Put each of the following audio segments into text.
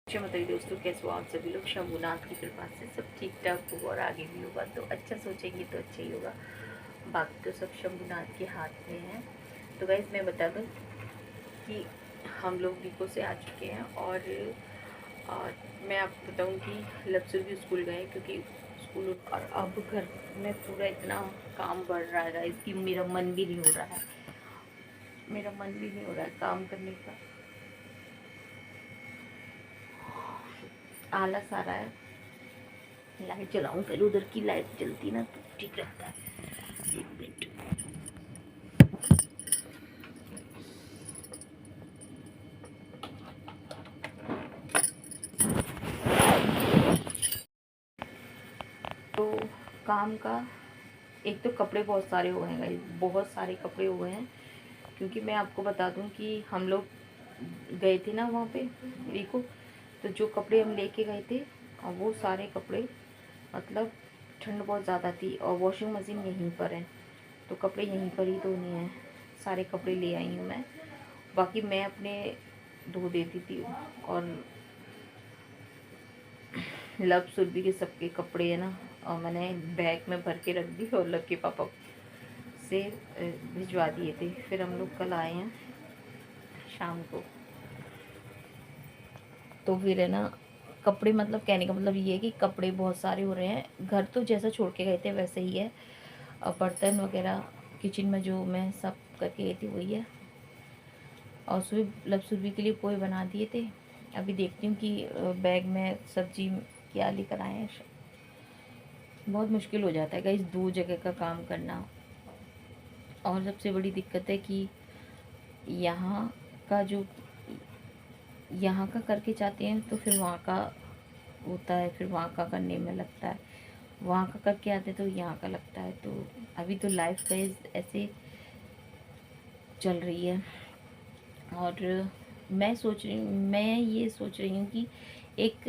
अच्छा बताइए दोस्तों, कैसे हो आप सभी लोग। शंभुनाथ की कृपा से सब ठीक ठाक होगा और आगे भी होगा, तो अच्छा सोचेंगे तो अच्छा ही होगा। बाकी तो सब शंभुनाथ के हाथ में है। तो गाइस मैं बता दूं कि हम लोग डिपो से आ चुके हैं और मैं आपको बताऊं कि लक्ष्य भी स्कूल गए, क्योंकि स्कूल और अब घर में पूरा इतना काम बढ़ रहा है गाइस कि मेरा मन भी नहीं हो रहा है। मेरा मन भी नहीं हो रहा है काम करने का, आलस आ रहा है। लाइट जलाऊं, पहले उधर की लाइट जलती ना तो ठीक रहता है। एक मिनट। तो काम का एक तो कपड़े बहुत सारे हुए हैं गाइस, बहुत सारे कपड़े हुए हैं। क्योंकि मैं आपको बता दूं कि हम लोग गए थे ना वहाँ पे देखो, तो जो कपड़े हम लेके गए थे और वो सारे कपड़े मतलब ठंड बहुत ज़्यादा थी और वॉशिंग मशीन यहीं पर है, तो कपड़े यहीं पर ही धोने हैं। सारे कपड़े ले आई हूँ मैं, बाकी मैं अपने धो देती थी। और लव सुरभि के सबके कपड़े है ना, और मैंने बैग में भर के रख दी और लव के पापा से भिजवा दिए थे। फिर हम लोग कल आए हैं शाम को। तो फिर है ना, कपड़े मतलब कहने का मतलब ये है कि कपड़े बहुत सारे हो रहे हैं। घर तो जैसा छोड़ के गए थे वैसे ही है, और बर्तन वगैरह किचन में जो मैं सब करके गई थी वही है। और सुबह लव सुरभि के लिए पोहे बना दिए थे। अभी देखती हूँ कि बैग में सब्जी क्या लेकर आए हैं। बहुत मुश्किल हो जाता है गाइस दो जगह का काम करना। और सबसे बड़ी दिक्कत है कि यहाँ का जो यहाँ का करके जाते हैं तो फिर वहाँ का होता है, फिर वहाँ का करने में लगता है। वहाँ का करके आते तो यहाँ का लगता है। तो अभी तो लाइफ गाइस ऐसे चल रही है। और मैं ये सोच रही हूँ कि एक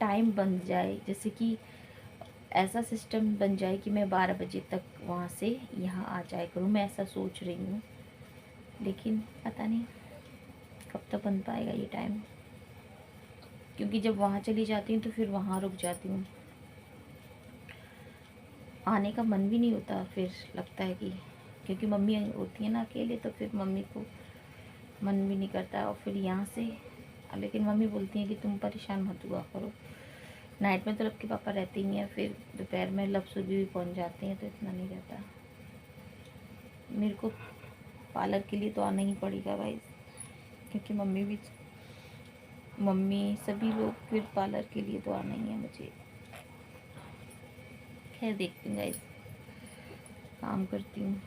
टाइम बन जाए, जैसे कि ऐसा सिस्टम बन जाए कि मैं 12 बजे तक वहाँ से यहाँ आ जाया करूँ। मैं ऐसा सोच रही हूँ, लेकिन पता नहीं कब तक बन पाएगा ये टाइम। क्योंकि जब वहाँ चली जाती हूँ तो फिर वहाँ रुक जाती हूँ, आने का मन भी नहीं होता। फिर लगता है कि क्योंकि मम्मी होती है ना अकेले, तो फिर मम्मी को मन भी नहीं करता। और फिर यहाँ से लेकिन मम्मी बोलती हैं कि तुम परेशान मत हुआ करो। नाइट में तो लव के पापा रहते ही हैं, फिर दोपहर में लव सुबह भी पहुँच जाते हैं, तो इतना नहीं रहता। मेरे को पार्लर के लिए तो आना ही पड़ेगा भाई, क्योंकि मम्मी सभी लोग फिर पार्लर के लिए तो आना ही है मुझे। खैर देखती हूँ गाइस, काम करती हूँ,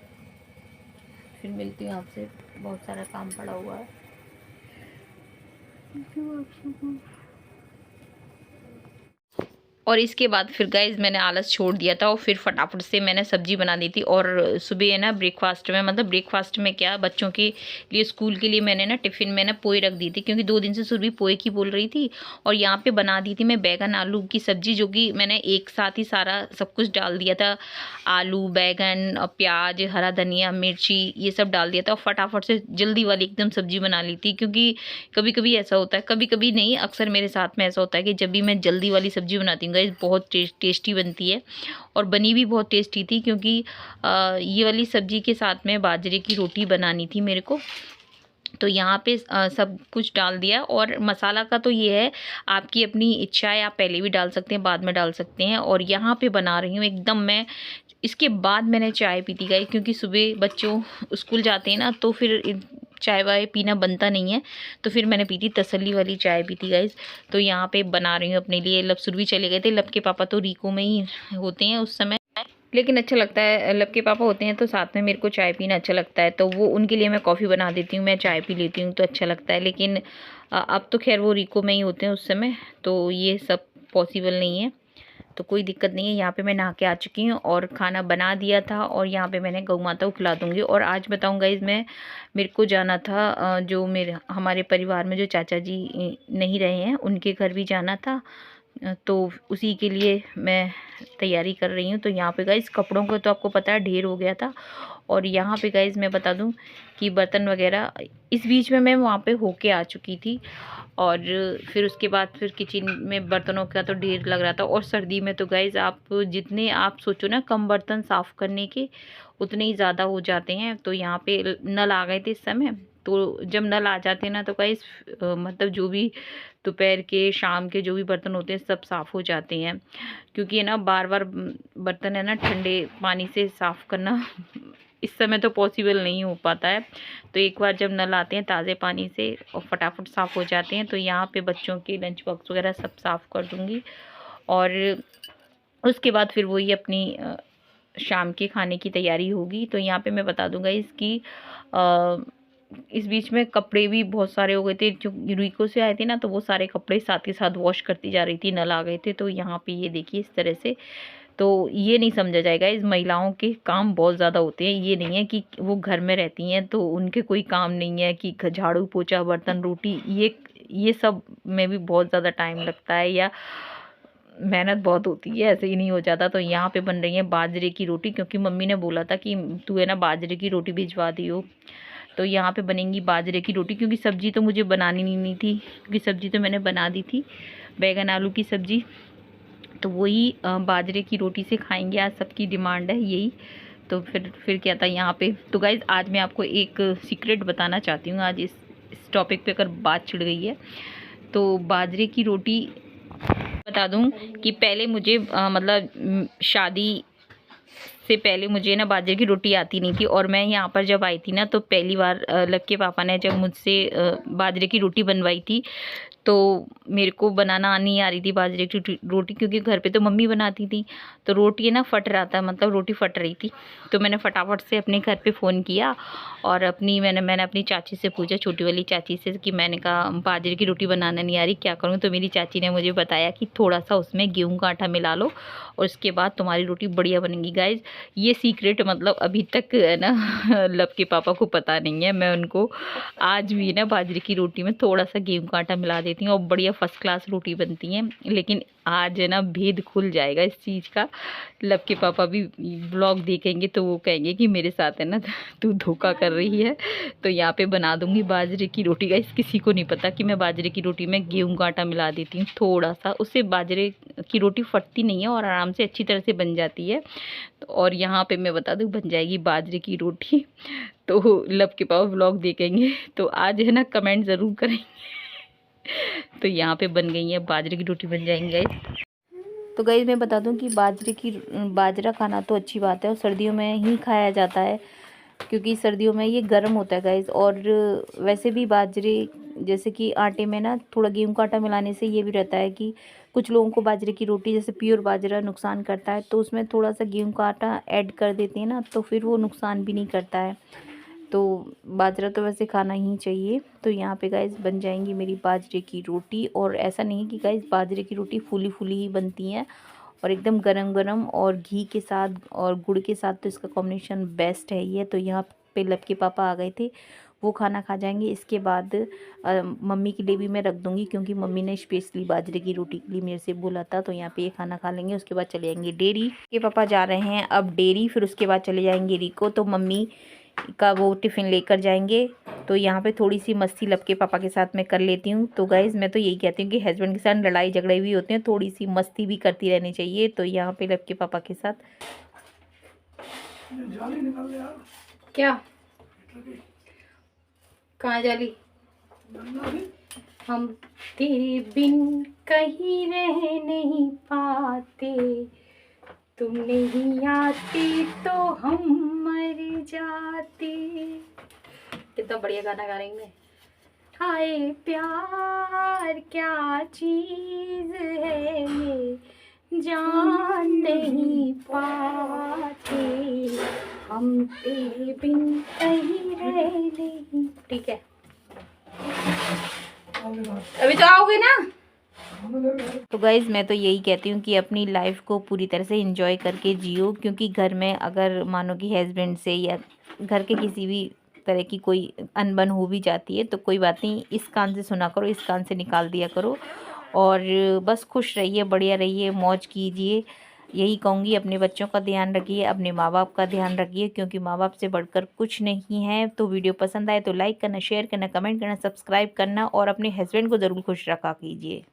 फिर मिलती हूँ आपसे। बहुत सारा काम पड़ा हुआ है। और इसके बाद फिर गाइज मैंने आलस छोड़ दिया था और फिर फटाफट से मैंने सब्जी बना दी थी। और सुबह है ना ब्रेकफास्ट में, मतलब ब्रेकफास्ट में क्या, बच्चों के लिए स्कूल के लिए मैंने ना टिफ़िन में ना पोए रख दी थी, क्योंकि 2 दिन से सुबह पोए की बोल रही थी। और यहाँ पे बना दी थी मैं बैगन आलू की सब्जी, जो कि मैंने एक साथ ही सारा सब कुछ डाल दिया था। आलू, बैगन और प्याज, हरा धनिया, मिर्ची, ये सब डाल दिया था और फटाफट से जल्दी वाली एकदम सब्जी बना ली थी। क्योंकि कभी कभी ऐसा होता है, कभी कभी नहीं, अक्सर मेरे साथ में ऐसा होता है कि जब भी मैं जल्दी वाली सब्जी बनाती हूँ गाइस, बहुत टेस्टी बनती है। और बनी भी बहुत टेस्टी थी, क्योंकि ये वाली सब्जी के साथ में बाजरे की रोटी बनानी थी मेरे को। तो यहाँ पे सब कुछ डाल दिया। और मसाला का तो ये है, आपकी अपनी इच्छा है, आप पहले भी डाल सकते हैं, बाद में डाल सकते हैं। और यहाँ पे बना रही हूँ एकदम मैं। इसके बाद मैंने चाय पी थी गाइस, क्योंकि सुबह बच्चों स्कूल जाते हैं ना, तो फिर चाय वाय पीना बनता नहीं है। तो फिर मैंने पी थी तसल्ली वाली चाय पी थी गाइस। तो यहाँ पे बना रही हूँ अपने लिए। लब सुर भी चले गए थे, लब के पापा तो रीको में ही होते हैं उस समय, लेकिन अच्छा लगता है, लब के पापा होते हैं तो साथ में मेरे को चाय पीना अच्छा लगता है। तो वो उनके लिए मैं कॉफ़ी बना देती हूँ, मैं चाय पी लेती हूँ, तो अच्छा लगता है। लेकिन अब तो खैर वो रीको में ही होते हैं उस समय, तो ये सब पॉसिबल नहीं है। तो कोई दिक्कत नहीं है। यहाँ पे मैं नहा के आ चुकी हूँ और खाना बना दिया था, और यहाँ पे मैंने गौ माता को खिला दूँगी। और आज बताऊँगा इसमें मेरे को जाना था, जो मेरे हमारे परिवार में जो चाचा जी नहीं रहे हैं, उनके घर भी जाना था। तो उसी के लिए मैं तैयारी कर रही हूँ। तो यहाँ पे गाइस कपड़ों का तो आपको पता है ढेर हो गया था। और यहाँ पे गाइस मैं बता दूँ कि बर्तन वगैरह इस बीच में मैं वहाँ पे होके आ चुकी थी। और फिर उसके बाद फिर किचन में बर्तनों का तो ढेर लग रहा था। और सर्दी में तो गाइस आप जितने आप सोचो ना कम बर्तन साफ़ करने के, उतने ही ज़्यादा हो जाते हैं। तो यहाँ पे नल आ गए थे इस समय। तो जब नल आ जाते हैं ना तो गाइस मतलब जो भी दोपहर के शाम के जो भी बर्तन होते हैं सब साफ़ हो जाते हैं। क्योंकि है ना बार बार बर्तन है ना ठंडे पानी से साफ़ करना इस समय तो पॉसिबल नहीं हो पाता है। तो एक बार जब नल आते हैं ताज़े पानी से और फटाफट साफ़ हो जाते हैं। तो यहाँ पे बच्चों के लंच बॉक्स वगैरह सब साफ़ कर दूँगी। और उसके बाद फिर वही अपनी शाम के खाने की तैयारी होगी। तो यहाँ पे मैं बता दूँगा इसकी इस बीच में कपड़े भी बहुत सारे हो गए थे। जो यूरिको से आए थे ना तो वो सारे कपड़े साथ के साथ वॉश करती जा रही थी, नल आ गए थे। तो यहाँ पे ये देखिए इस तरह से। तो ये नहीं समझा जाएगा, इस महिलाओं के काम बहुत ज़्यादा होते हैं। ये नहीं है कि वो घर में रहती हैं तो उनके कोई काम नहीं है कि झाड़ू पोछा बर्तन रोटी ये सब में भी बहुत ज़्यादा टाइम लगता है या मेहनत बहुत होती है, ऐसे ही नहीं हो जाता। तो यहाँ पे बन रही है बाजरे की रोटी, क्योंकि मम्मी ने बोला था कि तू है ना बाजरे की रोटी भिजवा दियो। तो यहाँ पे बनेंगी बाजरे की रोटी, क्योंकि सब्ज़ी तो मुझे बनानी नहीं थी, क्योंकि सब्ज़ी तो मैंने बना दी थी, बैगन आलू की सब्ज़ी। तो वही बाजरे की रोटी से खाएंगे, आज सबकी डिमांड है यही। तो फिर क्या था यहाँ पे। तो गाइज़ आज मैं आपको एक सीक्रेट बताना चाहती हूँ। आज इस टॉपिक पे अगर बात छिड़ गई है तो बाजरे की रोटी बता दूं कि पहले मुझे शादी से पहले मुझे ना बाजरे की रोटी आती नहीं थी। और मैं यहाँ पर जब आई थी ना तो पहली बार लक्के पापा ने जब मुझसे बाजरे की रोटी बनवाई थी तो मेरे को बनाना नहीं आ रही थी बाजरे की रोटी, क्योंकि घर पे तो मम्मी बनाती थी। तो रोटी है ना फट रहा था, मतलब रोटी फट रही थी। तो मैंने फटाफट से अपने घर पे फ़ोन किया और मैंने अपनी चाची से पूछा, छोटी वाली चाची से, कि मैंने कहा बाजरे की रोटी बनाना नहीं आ रही, क्या करूँ। तो मेरी चाची ने मुझे बताया कि थोड़ा सा उसमें गेहूँ का आटा मिला लो और उसके बाद तुम्हारी रोटी बढ़िया बनेगी। गाइज ये सीक्रेट मतलब अभी तक है ना लब के पापा को पता नहीं है। मैं उनको आज भी ना बाजरे की रोटी में थोड़ा सा गेहूं का आटा मिला देती हूँ और बढ़िया फर्स्ट क्लास रोटी बनती है। लेकिन आज है ना भेद खुल जाएगा इस चीज़ का। लब के पापा भी ब्लॉग देखेंगे तो वो कहेंगे कि मेरे साथ है ना तू धोखा कर रही है। तो यहाँ पे बना दूंगी बाजरे की रोटी। गाइस किसी को नहीं पता कि मैं बाजरे की रोटी में गेहूं का आटा मिला देती हूँ थोड़ा सा, उससे बाजरे की रोटी फटती नहीं है और आराम से अच्छी तरह से बन जाती है। और यहाँ पे मैं बता दूँ बन जाएगी बाजरे की रोटी। तो लब के पापा व्लॉग देखेंगे तो आज है ना कमेंट ज़रूर करेंगे। तो यहाँ पे बन गई है बाजरे की रोटी, बन जाएंगे गाइस। तो गाइस मैं बता दूं कि बाजरा खाना तो अच्छी बात है और सर्दियों में ही खाया जाता है, क्योंकि सर्दियों में ये गर्म होता है गाइस। और वैसे भी बाजरे जैसे कि आटे में ना थोड़ा गेहूं का आटा मिलाने से ये भी रहता है कि कुछ लोगों को बाजरे की रोटी जैसे प्योर बाजरा नुकसान करता है, तो उसमें थोड़ा सा गेहूं का आटा ऐड कर देते हैं ना तो फिर वो नुकसान भी नहीं करता है। तो बाजरा तो वैसे खाना ही चाहिए। तो यहाँ पे गाइस बन जाएंगी मेरी बाजरे की रोटी। और ऐसा नहीं है कि गाइस बाजरे की रोटी फूली फूली ही बनती हैं, और एकदम गरम गरम और घी के साथ और गुड़ के साथ तो इसका कॉम्बिनेशन बेस्ट है ये। तो यहाँ पे लब के पापा आ गए थे, वो खाना खा जाएंगे। इसके बाद मम्मी के लिए भी मैं रख दूँगी, क्योंकि मम्मी ने स्पेशली बाजरे की रोटी के लिए मेरे से बोला था। तो यहाँ पे ये खाना खा लेंगे, उसके बाद चले जाएंगे डेयरी। के पापा जा रहे हैं अब डेयरी, फिर उसके बाद चले जाएंगे रिको। तो मम्मी का वो टिफ़िन लेकर जाएंगे। तो यहाँ पे थोड़ी सी मस्ती लब के पापा के साथ मैं कर लेती हूँ। तो गाइज़ मैं तो यही कहती हूँ कि हस्बैंड के साथ लड़ाई झगड़े भी होते हैं, थोड़ी सी मस्ती भी करती रहनी चाहिए। तो यहाँ पे लब के पापा के साथ क्या कहाँ जाली, हम तेरे बिन कहीं रह नहीं पाते, तुम नहीं आते तो हम मर जाते। कितना बढ़िया गाना गा रही मैं। हाय प्यार क्या चीज है ये जान नहीं पाते, हम तेरे बिन कहीं रह नहीं। ठीक है अभी तो आओगे ना। तो गाइज़ मैं तो यही कहती हूँ कि अपनी लाइफ को पूरी तरह से एंजॉय करके जियो, क्योंकि घर में अगर मानो कि हस्बैंड से या घर के किसी भी तरह की कोई अनबन हो भी जाती है तो कोई बात नहीं, इस कान से सुना करो, इस कान से निकाल दिया करो। और बस खुश रहिए, बढ़िया रहिए, मौज कीजिए। यही कहूँगी, अपने बच्चों का ध्यान रखिए, अपने माँ बाप का ध्यान रखिए, क्योंकि माँ बाप से बढ़कर कुछ नहीं है। तो वीडियो पसंद आए तो लाइक करना, शेयर करना, कमेंट करना, सब्सक्राइब करना और अपने हस्बैंड को ज़रूर खुश रखा कीजिए।